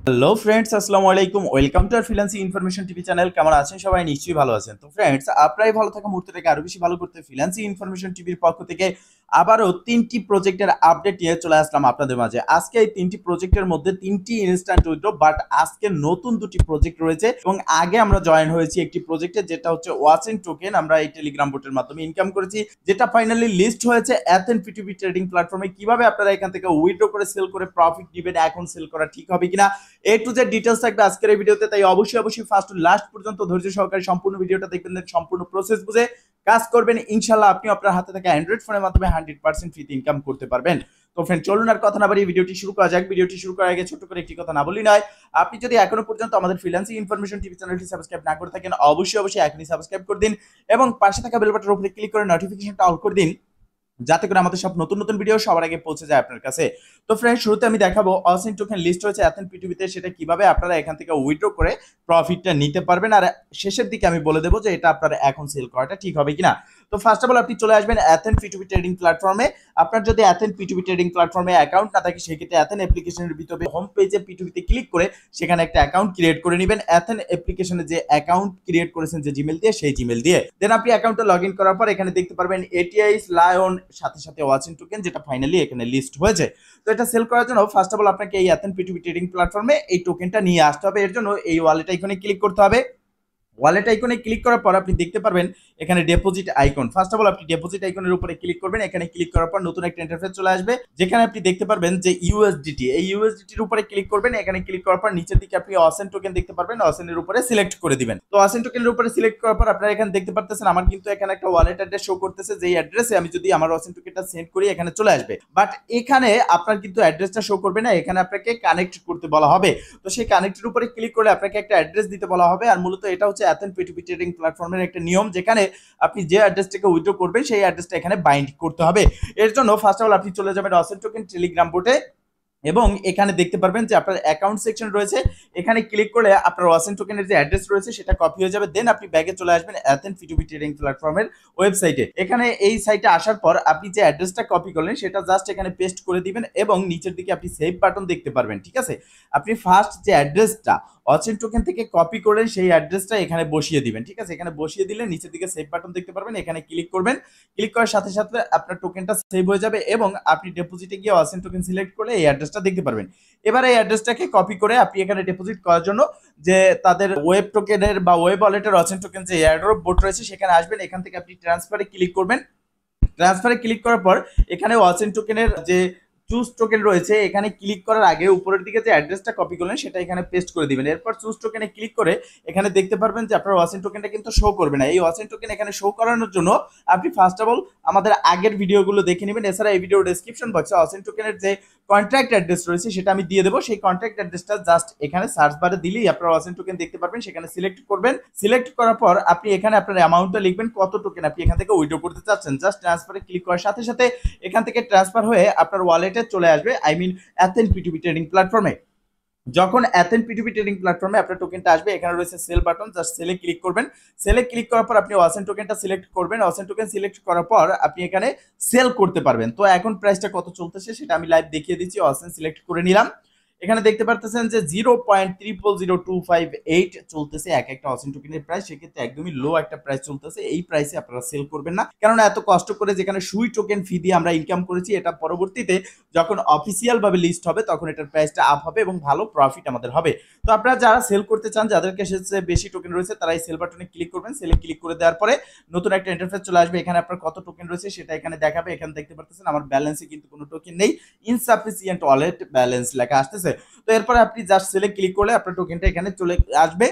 Hello friends, আসসালামু আলাইকুম। Welcome to our freelancing information TV channel. কেমন আছেন সবাই? নিশ্চয়ই ভালো আছেন। তো ফ্রেন্ডস, আপনারাই ভালো থাকা মুহূর্তটাকে আরো বেশি ভালো করতে ফ্রিল্যান্সিং ইনফরমেশন টিভির পক্ষ থেকে আবারও 3টি প্রজেক্টের আপডেট নিয়ে চলে আসলাম আপনাদের মাঝে। আজকে এই 3টি প্রজেক্টের মধ্যে 3টি ইনস্ট্যান্ট উইথড্র, বাট আজকে নতুন 2টি প্রজেক্ট রয়েছে এবং আগে আমরা জয়েন হয়েছি একটি প্রজেক্টে, যেটা হচ্ছে ওয়াচেন টোকেন। আমরা এই টেলিগ্রাম বোটের মাধ্যমে ইনকাম করেছি, যেটা ফাইনালি লিস্ট হয়েছে অ্যাথেন পিটুপি ট্রেডিং প্ল্যাটফর্মে। কিভাবে আপনারা এখান থেকে উইথড্র করে সেল করে প্রফিট দিবেন, এখন সেল করা ঠিক হবে কিনা, এ টু জেড ডিটেলস থাকবে আজকের এই ভিডিওতে। তাই অবশ্যই ফার্স্ট টু লাস্ট পর্যন্ত ধৈর্য সহকারে সম্পূর্ণ ভিডিওটা দেখবেন, সম্পূর্ণ প্রসেস বুঝে কাজ করবেন। ইনশাআল্লাহ আপনি আপনার হাতে থাকা অ্যান্ড্রয়েড ফোনের মাধ্যমে 100% ফ্রিতে ইনকাম করতে পারবেন। তো ফ্রেন্ড, চলুন আর কথা না বাড়িয়ে ভিডিওটি শুরু করা যাক। ভিডিওটি শুরু করার আগে ছোট করে একটি কথা না বলি নয়, আপনি যদি এখনো পর্যন্ত আমাদের ফ্রিল্যান্সিং ইনফরমেশন টিভি চ্যানেলটি সাবস্ক্রাইব না করে থাকেন, অবশ্যই এখনই সাবস্ক্রাইব করে দিন এবং পাশে থাকা বেল বাটনের উপরে ক্লিক করে নোটিফিকেশনটা অল করে দিন, যাতে করে আমাদের সব নতুন নতুন ভিডিও সবার আগে পৌঁছে যায় আপনার কাছে। তো ফ্রেন্ড, শুরুতে আমি দেখাবো অসিন টোকেন লিস্ট হয়েছে অ্যাথেন পিটুপিতে, সেটা কিভাবে আপনারা এখান থেকে উইথড্র করে প্রফিটটা নিতে পারবেন। আর শেষের দিকে আমি বলে দেবো যে এটা আপনারা এখন সেল করাটা ঠিক হবে কিনা। তো ফার্স্ট অফ অল আপনি চলে আসবেন অ্যাথেন পিটুপি ট্রেডিং প্ল্যাটফর্মে। আপনার যদি অ্যাথেন পিটুপি ট্রেডিং প্ল্যাটফর্মে অ্যাকাউন্ট না থাকে, সেক্ষেত্রে অ্যাথেন অ্যাপ্লিকেশনের ভিতরে হোম পেজে পিটুপিতে ক্লিক করে সেখানে একটা অ্যাকাউন্ট ক্রিয়েট করে নেবেন। অ্যাথেন অ্যাপ্লিকেশনে যে অ্যাকাউন্ট ক্রিয়েট করেছেন যে জিমেল দিয়ে, সেই জিমেল দিয়ে দেন আপনি অ্যাকাউন্টে লগ ইন করার পর এখানে দেখতে পারবেন এটিআইস লায়ন সাথে সাথে ওয়াচিং টোকেন, যেটা ফাইনালি এখানে লিস্ট হয়েছে। তো এটা সেল করার জন্য ফার্স্ট অফ অল আপনাকে এই অ্যাথেন পিটুপি ট্রেডিং প্ল্যাটফর্মে এই টোকেনটা নিয়ে আসতে হবে। এর জন্য এই ওয়ালেট আইকনে ক্লিক করতে হবে। ওয়ালেট আইকনে ক্লিক করার পর আপনি দেখতে পারবেন এখানে deposit icon. First of all আপনি ডিপোজিট আইকনের উপরে ক্লিক করবেন। এখানে ক্লিক করার পর নতুন একটা ইন্টারফেস চলে আসবে, যেখানে আপনি দেখতে পারবেন যে ইউএসডিটি, এই ইউএসডিটির উপরে ক্লিক করবেন। এখানে ক্লিক করার পর নিচের দিকে আপনি অসেন টোকেন দেখতে পারবেন, অসেনের উপরে সিলেক্ট করে দিবেন। তো অসেন টোকেনের উপরে সিলেক্ট করার পর আপনারা এখানে দেখতে পারতেছেন আমার কিন্তু এখানে একটা ওয়ালেট অ্যাড্রেস শো করতেছে, যেই অ্যাড্রেসে আমি যদি আমার অসেন টোকেনটা সেন্ড করি এখানে চলে আসবে। বাট এখানে আপনার কিন্তু অ্যাড্রেসটা শো করবে না, এখানে আপনাকে কানেক্ট করতে বলা হবে। তো সেই কানেক্টের উপরে ক্লিক করে আপনাকে একটা অ্যাড্রেস দিতে বলা হবে। আর মূলত এটা হচ্ছে অ্যাথেন পিটুপি ট্রেডিং প্ল্যাটফর্মের একটা নিয়ম, যেখানে আপনি যে অ্যাড্রেসটাকে উইথড্র করবেন সেই অ্যাড্রেসটা এখানে বাইন্ড করতে হবে। এর জন্য ফার্স্ট অফ অল আপনি চলে যাবেন অসেন টোকেন টেলিগ্রাম বোটে এবং এখানে দেখতে পারবেন যে আপনার অ্যাকাউন্ট সেকশন রয়েছে। এখানে ক্লিক করলে আপনার ওয়াসেন টোকেনের যে অ্যাড্রেস রয়েছে সেটা কপি হয়ে যাবে। দেন আপনি ব্যাগে চলে আসবেন অ্যাথেন পিটুপি ট্রেডিং প্ল্যাটফর্মের ওয়েবসাইটে। এখানে এই সাইটে আসার পর আপনি যে অ্যাড্রেসটা কপি করলেন সেটা জাস্ট এখানে পেস্ট করে দিবেন এবং নিচের দিকে আপনি সেভ বাটন দেখতে পারবেন। ঠিক আছে, আপনি ফার্স্ট যে অ্যাড্রেসটা অচেন টোকেন থেকে কপি করলেন সেই অ্যাড্রেসটা এখানে বসিয়ে দিবেন। ঠিক আছে, এখানে বসিয়ে দিলে নিচের দিকে সেভ বাটন দেখতে পারবেন, এখানে ক্লিক করবেন। ক্লিক করার সাথে সাথে আপনার টোকেনটা সেভ হয়ে যাবে এবং আপনি ডিপোজিটে গিয়ে অচেন টোকেন সিলেক্ট করলে এই অ্যাড্রেসটা দেখতে পারবেন। এবার এই অ্যাড্রেসটাকে কপি করে আপনি এখানে ডিপোজিট করার জন্য যে তাদের ওয়েব টোকেনের বা ওয়েব ওয়ালেটের অচেন টোকেন যে এয়ারড্রপ বোট রয়েছে সেখানে আসবেন। এখান থেকে আপনি ট্রান্সফারে ক্লিক করবেন। ট্রান্সফারে ক্লিক করার পর এখানে ওয়াচেন টোকেনের যে চুজ টোকেন রয়েছে, এখানে ক্লিক করার আগে উপরের দিকে যে অ্যাড্রেসটা কপি করলেন সেটা এখানে পেস্ট করে দিবেন। এরপর চুজ টোকেনে ক্লিক করে এখানে দেখতে পারবেন যে আপনার ওয়াচেন টোকেনটা কিন্তু শো করবে না। এই ওয়াচেন টোকেন এখানে শো করানোর জন্য আপনি ফার্স্ট অফ অল আমাদের আগের ভিডিওগুলো দেখে নেবেন। এছাড়া এই ভিডিও ডেসক্রিপশন বক্সে ওয়াচেন টোকেনের যে কন্ট্রাক্ট অ্যাড্রেস রয়েছে সেটা আমি দিয়ে দেবো। সেই কন্ট্রাক্ট অ্যাড্রেসটা জাস্ট এখানে সার্চ বারে দিলেই আপনার ওয়াচেন টোকেন দেখতে পারবেন। সেখানে সিলেক্ট করবেন। সিলেক্ট করার পর আপনি এখানে আপনার অ্যামাউন্টটা লিখবেন, কত টোকেন আপনি এখান থেকে উইথড্র করতে চাচ্ছেন। জাস্ট ট্রান্সফারে ক্লিক করার সাথে সাথে এখান থেকে ট্রান্সফার হয়ে আপনার ওয়ালেটে চলে আসবে, আই মিন অ্যাথেন পিটুপি ট্রেডিং প্ল্যাটফর্মে। যখন অ্যাথেন পিটুপি ট্রেডিং প্ল্যাটফর্মে আপনার টোকেনটা আসবে, এখানে রয়েছে সেল বাটন, জাস্ট সেলে ক্লিক করবেন। সেলে ক্লিক করার পর আপনি ওয়াচেন টোকেনটা সিলেক্ট করবেন। ওয়াচেন টোকেন সিলেক্ট করার পর আপনি এখানে সেল করতে পারবেন। তো এখন প্রাইসটা কত চলতেছে সেটা আমি লাইভ দেখিয়ে দিচ্ছি। ওয়াচেন সিলেক্ট করে নিলাম। এখানে দেখতে পারতেছেন যে 0.000258 চলতেছে এক একটা অসেন টোকেনের প্রাইস। সেক্ষেত্রে একদমই লো একটা প্রাইস চলতেছে। এই প্রাইসে আপনারা সেল করবেন না, কেননা এত কষ্ট করে যেখানে সুই টোকেন ফি দিয়ে আমরা ইনকাম করেছি, এটা পরবর্তীতে যখন অফিসিয়াল ভাবে লিস্ট হবে তখন এটার প্রাইসটা আপ হবে এবং ভালো প্রফিট আমাদের হবে। তো আপনারা যারা সেল করতে চান, যাদের কাছে বেশি টোকেন রয়েছে, তারা এই সেল বাটনে ক্লিক করবেন। সেলে ক্লিক করে দেওয়ার পরে নতুন একটা ইন্টারফেস চলে আসবে। এখানে আপনার কত টোকেন রয়েছে সেটা এখানে দেখাবে। এখানে দেখতে পারতেছেন আমার ব্যালেন্সে কিন্তু কোনো টোকেন নেই, ইনসাফিসিয়েন্ট ওয়ালেট ব্যালেন্স লেখা আসতেছে। তো এরপরে আপনি জাস্ট সেলে ক্লিক করলে আপনার টোকেনটা এখানে চলে আসবে।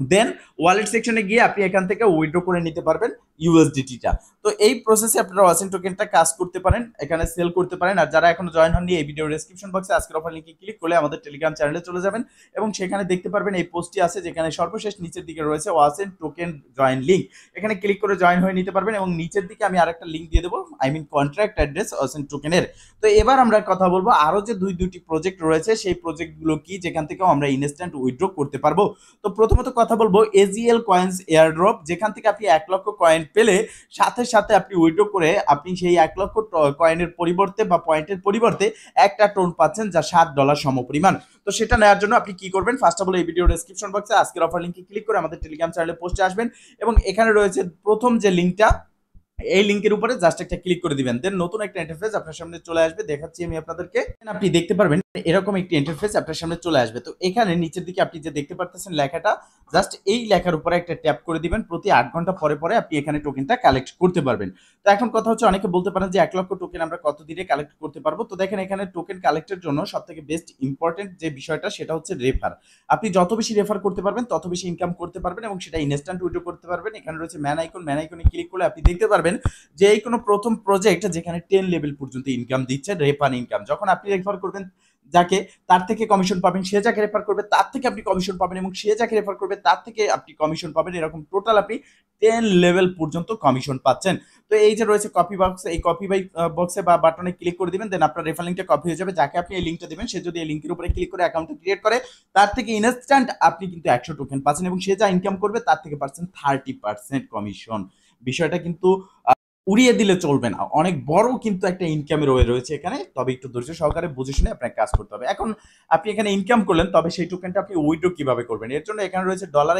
দেন ওয়ালেট সেকশনে গিয়ে আপনি এখান থেকে উইথড্র করে নিতে পারবেন ইউএসডিটিটা। তো এই প্রসেসে আপনারা ওয়াচেন টোকেনটা কাজ করতে পারেন, এখানে সেল করতে পারেন। আর যারা এখনো জয়েন হননি, এই ভিডিও ডেসক্রিপশন বক্সে আজকের অফার লিংকে ক্লিক করলে আমাদের টেলিগ্রাম চ্যানেলে চলে যাবেন এবং সেখানে দেখতে পারবেন এই পোস্টটি আছে, যেখানে সর্বশেষ নিচের দিকে রয়েছে ওয়াচেন টোকেন জয়েন লিংক। এখানে ক্লিক করে জয়েন হয়ে নিতে পারবেন এবং নিচের দিকে আমি আরেকটা লিংক দিয়ে দেবো, আই মিন কন্ট্রাক্ট অ্যাড্রেস ওয়াচেন টোকেনের। তো এবার আমরা কথা বলবো আরো যে দুটি প্রজেক্ট রয়েছে সেই প্রজেক্টগুলো কি, যেখান থেকেও আমরা ইনস্ট্যান্ট উইথড্র করতে পারবো। তো প্রথমত কথা বলবো এজিএল কয়েন্স এয়ারড্রপ, যেখান থেকে আপনি 1 লক্ষ কয়েন কয়েন পেলে সাথে সাথে আপনি উইথড্র করে আপনি সেই 1 লক্ষ কয়েনের পরিবর্তে বা পয়েন্টের পরিবর্তে একটা টোন পাচ্ছেন, যা $7 সমপরিমাণ। তো সেটা নেওয়ার জন্য আপনি কি করবেন, ফার্স্ট অফ অল এই ভিডিও ডেসক্রিপশন বক্সে আজকের অফার লিংকে ক্লিক করে আমাদের টেলিগ্রাম চ্যানেলে পোস্টে আসবেন এবং এখানে রয়েছে প্রথম যে লিংকটা, এই লিংকের উপরে জাস্ট একটা ক্লিক করে দিবেন, দেন নতুন একটা ইন্টারফেস আপনার সামনে চলে আসবে। দেখাচ্ছি আমি আপনাদেরকে, আপনি দেখতে পারবেন এরকম একটি ইন্টারফেস আপনার সামনে চলে আসবে। তো এখানে নিচের দিকে আপনি যে দেখতে পারতেছেন লেখাটা, জাস্ট এই লেখার উপরে একটা ট্যাপ করে দিবেন। প্রতি 8 ঘন্টা পরে পরে আপনি এখানে টোকেনটা কালেক্ট করতে পারবেন। তো এখন কথা হচ্ছে, অনেকে বলতে পারেন যে 1 লক্ষ টোকেন আমরা কত দিনে কালেক্ট করতে পারবো। তো দেখেন এখানে টোকেন কালেক্টের জন্য সবথেকে বেস্ট ইম্পর্টেন্ট যে বিষয়টা সেটা হচ্ছে রেফার। আপনি যত বেশি রেফার করতে পারবেন তত বেশি ইনকাম করতে পারবেন এবং সেটা ইনস্ট্যান্ট উইথড্র করতে পারবেন। এখানে রয়েছে ম্যান আইকনে ক্লিক করলে আপনি দেখতে পারবেন যে এই কোনো প্রথম প্রজেক্ট যেখানে 10 লেভেল পর্যন্ত ইনকাম দিচ্ছে, রেফার ইনকাম। যখন আপনি রেফার করবেন যাকে, তার থেকে কমিশন পাবেন, সে যাকে রেফার করবে তার থেকে আপনি কমিশন পাবেন এবং সে যাকে রেফার করবে তার থেকে আপনি কমিশন পাবেন। এরকম টোটাল আপনি 10 লেভেল পর্যন্ত কমিশন পাচ্ছেন। তো এই যে রয়েছে কপি বক্স, এই কপি বক্সে বা বাটনে ক্লিক করে দিবেন, দেন আপনার রেফার লিংকটা কপি হয়ে যাবে। যাকে আপনি এই লিংকটা দিবেন সে যদি এই লিংকের উপরে ক্লিক করে অ্যাকাউন্ট ক্রিয়েট করে, তার থেকে ইনস্ট্যান্ট আপনি কিন্তু 100 টোকেন পাচ্ছেন এবং সে যা ইনকাম করবে তার থেকে পাচ্ছেন 30% কমিশন। বিষয়টা কিন্তু উড়িয়ে দিলে চলবে না, অনেক বড় কিন্তু একটা ইনকামের ওয়ে রয়েছে এখানে। তবে একটু ধৈর্য সহকারে বুঝে শুনে আপনাকে কাজ করতে হবে। এখন আপনি এখানে ইনকাম করলেন, তবে সেই টোকেনটা আপনি উইথড্র কিভাবে করবেন, এর জন্য এখানে রয়েছে ডলার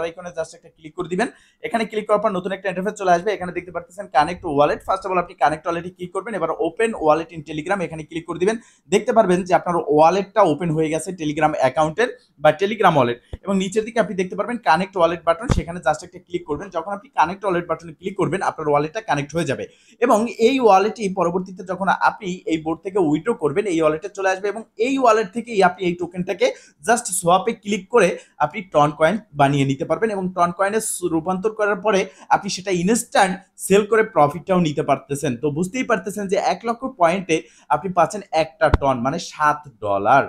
আইকনে জাস্ট একটা ক্লিক করে দিবেন। এখানে ক্লিক করার পর নতুন একটা ইন্টারফেস চলে আসবে। এখানে দেখতে পাচ্ছেন connect wallet. First of all আপনি কানেক্ট ওয়ালেটে ক্লিক করবেন, এবার ওপেন ওয়ালেট ইন টেলিগ্রাম এখানে ক্লিক করে দিবেন। দেখতে পারবেন যে আপনার ওয়ালেটটা ওপেন হয়ে গেছে টেলিগ্রাম অ্যাকাউন্টের বা টেলিগ্রাম ওয়ালেট, এবং নিচের দিকে আপনি দেখতে পারবেন কানেক্ট ওয়ালেট বাটন, সেখানে জাস্ট একটা ক্লিক করবেন। যখন আপনি কানেক্ট ওয়ালেট বাটনে ক্লিক করবেন আপনার ওয়ালেটটা কানেক্ট হয়ে যাবে এবং এই ওয়ালেটই পরবর্তীতে যখন আপনি এই বোর্ড থেকে উইথড্র করবেন এই ওয়ালেটে চলে আসবে এবং এই ওয়ালেট থেকেই আপনি এই টোকেনটাকে জাস্ট সোয়াপে ক্লিক করে আপনি টন কয়েন বানিয়ে নিতে পারবেন এবং টন কয়েনে রূপান্তর করার পরে আপনি সেটা ইনস্ট্যান্ট সেল করে প্রফিটটাও নিতে পারতেছেন। তো বুঝতেই পারতেছেন যে 1 লক্ষ পয়েন্টে আপনি পাচ্ছেন একটা টন মানে $7।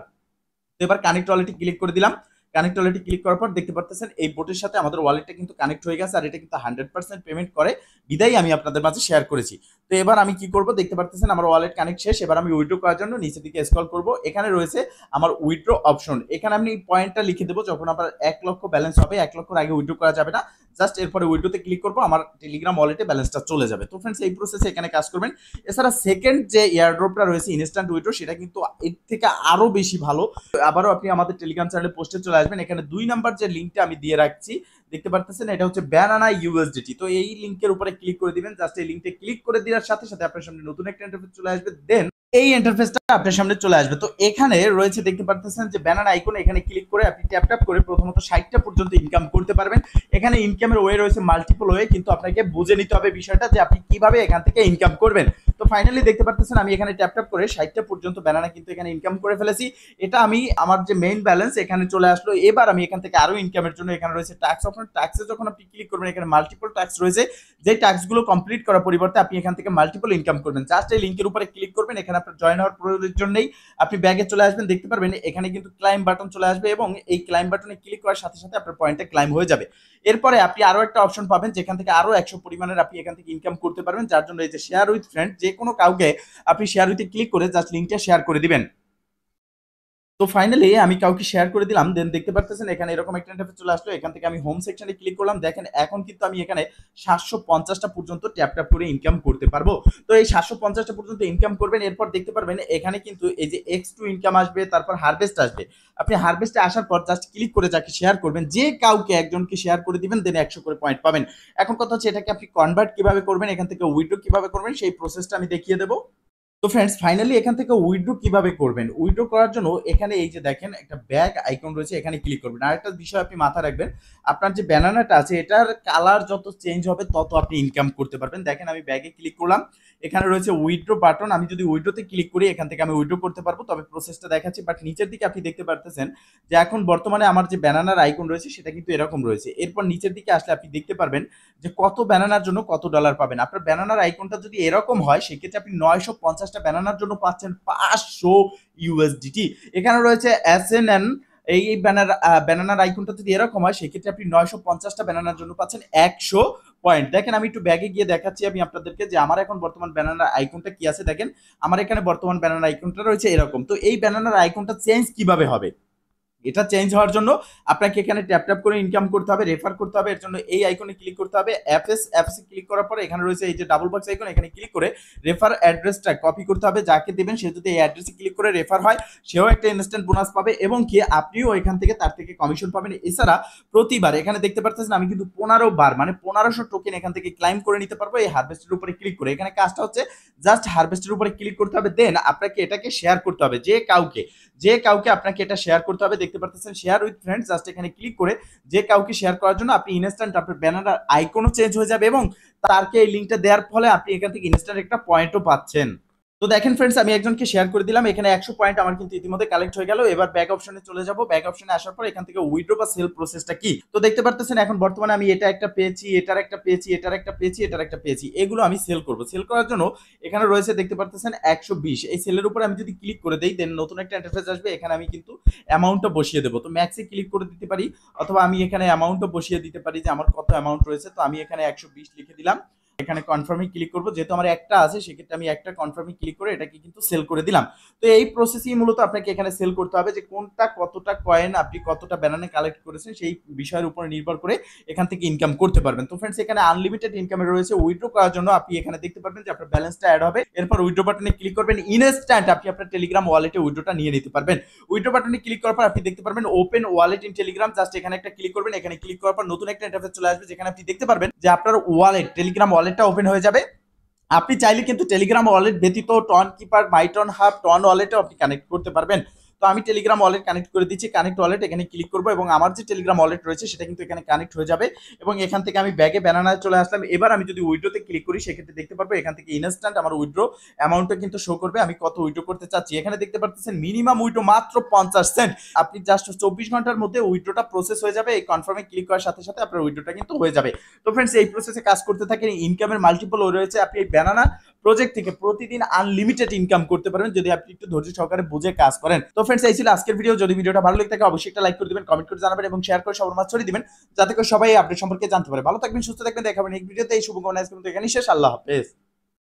তো এবার কানেক্ট ওয়ালেটে ক্লিক করে দিলাম। কানেক্ট ওয়ালেটে ক্লিক করার পর দেখতে পারতেছেন এই বোটের সাথে আমাদের ওয়ালেটটা কিন্তু কানেক্ট হয়ে গেছে আর এটা কিন্তু 100% পেমেন্ট করে বিদায় আমি আপনাদের মাঝে শেয়ার করেছি। তো এবার আমি কি করব, দেখতে পারতেছেন আমার ওয়ালেট কানেক্ট শেষ। এবার আমি উইথড্র করার জন্য নিচের দিকে স্ক্রল করব, এখানে রয়েছে আমার উইথড্র অপশন। এখানে আমি পয়েন্টটা লিখে দেবো, যখন আপনার 1 লক্ষ ব্যালেন্স হবে, 1 লক্ষর আগে উইথড্র করা যাবে না, জাস্ট এরপরে উইথড্রতে ক্লিক করবো, আমার টেলিগ্রাম ওয়ালেটে ব্যালেন্সটা চলে যাবে। তো ফ্রেন্ডস এই প্রসেসে এখানে কাজ করবেন। এছাড়া সেকেন্ড যে এয়ারড্রপটা রয়েছে ইনস্ট্যান্ট উইথড্র, সেটা কিন্তু এর থেকে আরো বেশি ভালো। আবারও আপনি আমাদের টেলিগ্রাম চ্যানেলে পোস্টে চলে আসবেন, এখানে 2 নাম্বার যে লিঙ্কটা আমি দিয়ে রাখছি দেখতে পারতেছেন, এটা হচ্ছে ব্যানানা ইউএসডিটি। তো এই লিঙ্কের উপরে ক্লিক করে দিবেন, জাস্ট এই লিঙ্কে ক্লিক করে দেওয়ার সাথে সাথে আপনার সামনে নতুন একটা ইন্টারফেস চলে আসবে। দেন এই ইন্টারফেসটা আপনার সামনে চলে আসবে। তো এখানে রয়েছে দেখতে পারতেছেন যে ব্যানানা আইকন, এখানে ক্লিক করে আপনি ট্যাপ ট্যাপ করে প্রথমত 60টা পর্যন্ত ইনকাম করতে পারবেন। এখানে ইনকামের ওয়ে রয়েছে মাল্টিপল ওয়ে, কিন্তু আপনাকে বুঝে নিতে হবে বিষয়টা যে আপনি কিভাবে এখান থেকে ইনকাম করবেন। তো ফাইনালি দেখতে পারতেছেন আমি এখানে ট্যাপ ট্যাপ করে 60টা পর্যন্ত ব্যানানা কিন্তু এখানে ইনকাম করে ফেলেছি। এটা আমি আমার যে মেইন ব্যালেন্স এখানে চলে আসলো। এবার আমি এখান থেকে আরো ইনকামের জন্য এখানে রয়েছে ট্যাক্স অপশন, ট্যাক্সে যখন আপনি ক্লিক করবেন এখানে মাল্টিপল ট্যাক্স রয়েছে, যে ট্যাক্সগুলো কমপ্লিট করার পরিবর্তে আপনি এখান থেকে মাল্টিপল ইনকাম করবেন। জাস্ট এই লিংকের উপরে ক্লিক করবেন, এখানে আপনার জয়েন হওয়ার প্রয়োজন নেই, আপনি ব্যাগে চলে আসবেন, দেখতে পারবেন এখানে কিন্তু ক্লাইম বাটন চলে আসবে এবং এই ক্লাইম বাটনে ক্লিক করার সাথে সাথে আপনার পয়েন্টটা ক্লাইম হয়ে যাবে। এরপরে আপনি আরো একটা অপশন পাবেন যেখান থেকে আরো 100 পরিমাণের আপনি এখান থেকে ইনকাম করতে পারবেন, যার জন্য এই যে শেয়ার উইথ ফ্রেন্ড, যে কোনো কাউকে আপনি শেয়ার উইথে ক্লিক করে জাস্ট লিংকটা শেয়ার করে দিবেন। তো ফাইনালি আমি কাউকে শেয়ার করে দিলাম, দেন দেখতে পারতেছেন এখানে এরকম একটা ইন্টারফেস চলে আসলো। এখান থেকে আমি হোম সেকশনে ক্লিক করলাম, দেখেন এখন কিন্তু আমি এখানে 750টা পর্যন্ত ট্যাপ ট্যাপ করে ইনকাম করতে পারবো। তো এই 750টা পর্যন্ত ইনকাম করবেন, এরপর দেখতে পারবেন এখানে কিন্তু এই যে X2 ইনকাম আসবে, তারপর হারভেস্ট আসবে। আপনি হারভেস্টে আসার পর জাস্ট ক্লিক করে যাকে শেয়ার করবেন, যে কাউকে একজনকে শেয়ার করে দিবেন, দেন 100 করে পয়েন্ট পাবেন। এখন কথা হচ্ছে এটাকে আপনি কনভার্ট কিভাবে করবেন, এখান থেকে উইথড্র কিভাবে করবেন সেই প্রসেসটা আমি দেখিয়ে দেবো। তো ফ্রেন্ডস ফাইনালি এখান থেকে উইথড্র কিভাবে করবেন, উইথড্র করার জন্য এখানে এই যে দেখেন একটা ব্যাগ আইকন রয়েছে, এখানে ক্লিক করবেন। আরেকটা বিষয় আপনি মাথায় রাখবেন, আপনার যে ব্যানানাটা আছে এটার কালার যত চেঞ্জ হবে তত আপনি ইনকাম করতে পারবেন। দেখেন আমি ব্যাগে ক্লিক করলাম, এখানে রয়েছে উইথড্র বাটন, আমি যদি উইথড্রতে ক্লিক করি এখান থেকে আমি উইথড্র করতে পারবো, তবে প্রসেসটা দেখাচ্ছি। বাট নিচের দিকে আপনি দেখতে পারতেছেন যে এখন বর্তমানে আমার যে ব্যানানার আইকন রয়েছে সেটা কিন্তু এরকম রয়েছে। এরপর নিচের দিকে আসলে আপনি দেখতে পারবেন যে কত ব্যানানার জন্য কত ডলার পাবেন। আপনার ব্যানানার আইকনটা যদি এরকম হয় সেক্ষেত্রে আপনি 950টা ব্যানানার জন্য পাচ্ছেন 500 ইউএসডিটি। এখানে রয়েছে SNN, এই ব্যানানার আইকনটা যদি এরকম হয় সেক্ষেত্রে আপনি 950টা ব্যানানার জন্য পাচ্ছেন 100 পয়েন্ট। দেখেন আমি একটু ব্যাগে গিয়ে দেখাচ্ছি আমি আপনাদেরকে যে আমার এখন বর্তমান ব্যানানার আইকনটা কি আছে। দেখেন আমার এখানে বর্তমান ব্যানানার আইকনটা রয়েছে এরকম। তো এই ব্যানানার আইকনটা চেঞ্জ কিভাবে হবে এটা চেঞ্জ হওয়ার জন্য আপনাকে এখানে ট্যাপ ট্যাপ করে ইনকাম করতে হবে, রেফার করতে হবে। এর জন্য এই আইকনে ক্লিক করতে হবে, অ্যাপস ক্লিক করার পরে এখানে রয়েছে এই যে ডাবল বক্স আইকন, এখানে ক্লিক করে রেফার অ্যাড্রেসটা কপি করতে হবে। যাকে দেবেন সে যদি এই অ্যাড্রেসে ক্লিক করে রেফার হয় সেও একটা ইনস্ট্যান্ট বোনাস পাবে এবং কি আপনিও এখান থেকে তার থেকে কমিশন পাবেন। এছাড়া প্রতিবার এখানে দেখতে পাচ্ছেন আমি কিন্তু 15 বার মানে 1500 টোকেন এখান থেকে ক্লাইম করে নিতে পারবো এই হারভেস্টের উপরে ক্লিক করে। এখানে কাজটা হচ্ছে জাস্ট হারভেস্টের উপরে ক্লিক করতে হবে, দেন আপনাকে এটাকে শেয়ার করতে হবে যে কাউকে আপনাকে এটা শেয়ার করতে হবে। দেখতে পাচ্ছেন শেয়ার উইথ ফ্রেন্ডস, জাস্ট এখানে ক্লিক করে যে কাউকে শেয়ার করার জন্য আপনি ইনস্ট্যান্ট আপনার ব্যানার আইকনও চেঞ্জ হয়ে যাবে এবং তারকে এই লিঙ্কটা দেওয়ার ফলে আপনি এখান থেকে ইনস্ট্যান্ট একটা পয়েন্টও পাচ্ছেন। তো দেখেন ফ্রেন্ডস, আমি একজনকে শেয়ার করে দিলাম, এখানে 100 পয়েন্ট আমার কিন্তু ইতিমধ্যে কালেক্ট হয়ে গেল। এবার ব্যাক অপশনে চলে যাব। ব্যাক অপশনে আসার পর এখান থেকে উইথড্র বা সেল প্রসেসটা কি, তো দেখতে পাচ্ছেন এখন বর্তমানে আমি এটা একটা পেয়েছি, এটার একটা পেয়েছি, এটার একটা পেয়েছি, এটার একটা পেয়েছি। এগুলো আমি সেল করব। সেল করার জন্য এখানে রয়েছে দেখতে পাচ্ছেন 120, এই সেলের উপরে আমি যদি ক্লিক করে দেই দেন নতুন একটা ইন্টারফেস আসবে। এখানে আমি কিন্তু অ্যামাউন্টটা বসিয়ে দেবো। তো ম্যাক্সে ক্লিক করে দিতে পারি অথবা আমি এখানে অ্যামাউন্টও বসিয়ে দিতে পারি যে আমার কত অ্যামাউন্ট রয়েছে। তো আমি এখানে 120 লিখে দিলাম, এখানে কনফার্মে ক্লিক করব। যেহেতু আমার একটা আছে সেক্ষেত্রে আমি একটা কনফার্মে ক্লিক করে এটাকে কিন্তু সেল করে দিলাম। তো এই প্রসেসই মূলত আপনাকে এখানে সেল করতে হবে যে কোনটা কতটা কয়েন আপনি কতটা ব্যানানে কালেক্ট করেছেন সেই বিষয়ের উপর নির্ভর করে এখান থেকে ইনকাম করতে পারবেন। তো ফ্রেন্ডস, এখানে আনলিমিটেড ইনকামে রয়েছে। উইথড্র করার জন্য আপনি এখানে দেখতে পারবেন যে আপনার ব্যালেন্সটা অ্যাড হবে, এরপর উইথড্র বাটনে ক্লিক করবেন, ইনস্ট্যান্ট আপনি আপনার টেলিগ্রাম ওয়ালেটে উইথড্রটা নিয়ে নিতে পারবেন। উইথড্র বাটনে ক্লিক করার পর আপনি দেখতে পারবেন open wallet in Telegram, just এখানে একটা ক্লিক করবেন। এখানে ক্লিক করার পর নতুন একটা ইন্টারফেস চলে আসবে যেখানে আপনি দেখতে পারবেন যে আপনার ওয়ালেট টেলিগ্রাম ওয়ালেটটা ওপেন হয়ে যাবে। আপনি চাইলে কিন্তু টেলিগ্রাম ওয়ালেট ব্যতীত টন কিপার, মাইটন হাব, টন ওয়ালেটও আপনি কানেক্ট করতে পারবেন। তো আমি টেলিগ্রাম ওয়ালেট কানেক্ট করে দিচ্ছি, কানেক্ট ওয়ালেট এখানে ক্লিক করবো এবং আমার যে টেলিগ্রাম ওয়ালেট রয়েছে সেটা কিন্তু এখানে কানেক্ট হয়ে যাবে এবং এখান থেকে আমি ব্যাগে ব্যানানায় চলে আসলাম। এবার আমি যদি উইথড্রোতে ক্লিক করি সেক্ষেত্রে দেখতে পারবো এখান থেকে ইনস্ট্যান্ট আমার উইথড্রো অ্যামাউন্টটা কিন্তু শো করবে আমি কত উইথড্রো করতে চাচ্ছি। এখানে দেখতে পাচ্ছেন মিনিমাম উইথড্রো মাত্র 50 সেন্ট। আপনি জাস্ট 24 ঘন্টার মধ্যে উইথড্রোটা প্রসেস হয়ে যাবে। এই কনফার্মে ক্লিক করার সাথে সাথে আপনার উইথড্রোটা কিন্তু হয়ে যাবে। তো ফ্রেন্ডস, এই প্রসেসে কাজ করতে থাকেন, ইনকামের মাল্টিপল রয়েছে। আপনি এই ব্যানানা প্রজেক্ট থেকে প্রতিদিন আনলিমিটেড ইনকাম করতে পারবেন যদি আপনি একটু ধৈর্য সহকারে বুঝে কাজ করেন। তো ফ্রেন্ডস, এই ছিল আজকের ভিডিও। যদি ভিডিওটা ভালো লেগে থাকে অবশ্যই একটা লাইক করে দিবেন, কমেন্ট করে জানাবেন এবং শেয়ার করে সবার মাঝে ছড়িয়ে দিবেন যাতে করে সবাই আপডেট সম্পর্কে জানতে পারে। ভালো থাকবেন, সুস্থ থাকবেন, দেখাবেন এই ভিডিওতে। এই শুভকামনা আজকে এখানেই শেষ। আল্লাহ হাফেজ।